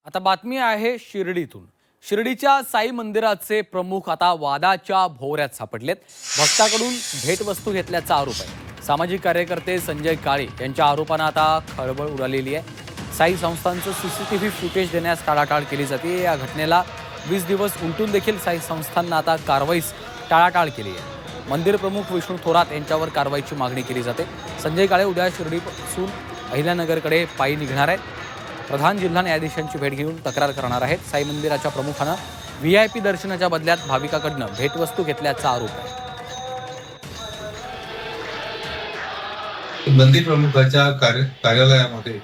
आता बातमी आहे शिर्डीतून। शिर्डीच्या साई मंदिराचे प्रमुख आता वादाच्या भोवऱ्यात सापडलेत। भक्ताकडून भेटवस्तू घेतल्याचा आरोप आहे। सामाजिक कार्यकर्ते संजय काळे यांच्या आरोपांना आता खळबळ उडालेली आहे। साई संस्थांचं सीसीटीव्ही फुटेज देण्यास टाळाटाळ केली जाते। या घटनेला 20 दिवस उलटून देखील साई संस्थांना आता कारवाईस टाळाटाळ केली आहे। मंदिर प्रमुख विष्णू थोरात यांच्यावर कारवाईची मागणी केली जाते। संजय काळे उद्या शिर्डीपासून अहिल्यानगरकडे पायी निघणार आहेत। प्रधान जिल्हा न्यायाधीशांची भेट घेऊन तक्रार करणार आहेत। साई मंदिराच्या प्रमुखानं व्हीआयपी दर्शनाच्या बदल्यात भाविकाकडनं भेटवस्तू घेतल्याचा आरोप आहे। मंदिर प्रमुखाच्या कार्यालयामध्ये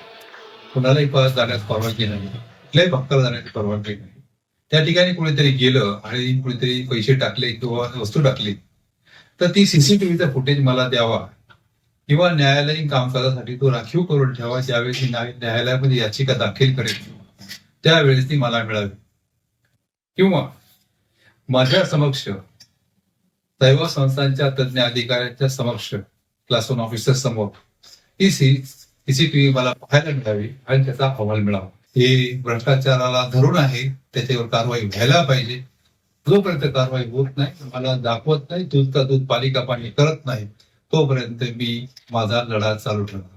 कुणालाही जाण्यास परवानगी नाही, कुठल्याही भक्ताला जाण्याची परवानगी नाही। त्या ठिकाणी कुणीतरी गेलं आणि कुणीतरी पैसे टाकले किंवा वस्तू टाकली तर ती सीसीटीव्हीचा फुटेज मला द्यावा किंवा न्यायालयीन कामकाजासाठी तो राखीव करून ठेवा। ज्यावेळेस न्यायालयामध्ये याचिका दाखल करेल त्यावेळेस ती मला मिळावी किंवा माझ्या समक्ष दैव संस्थांच्या तज्ञ अधिकाऱ्यांच्या समक्ष क्लास 1 ऑफिसर समोर ही सीसीटीव्ही मला पाहायला मिळावी आणि त्याचा अहवाल मिळावा। हे भ्रष्टाचाराला धरून आहे, त्याच्यावर कारवाई व्हायला पाहिजे। जोपर्यंत कारवाई होत नाही, मला दाखवत नाही, दूध का दूध पाणी का पाणी करत नाही, तोपर्यंत मी माझा लढा चालू ठेवणार।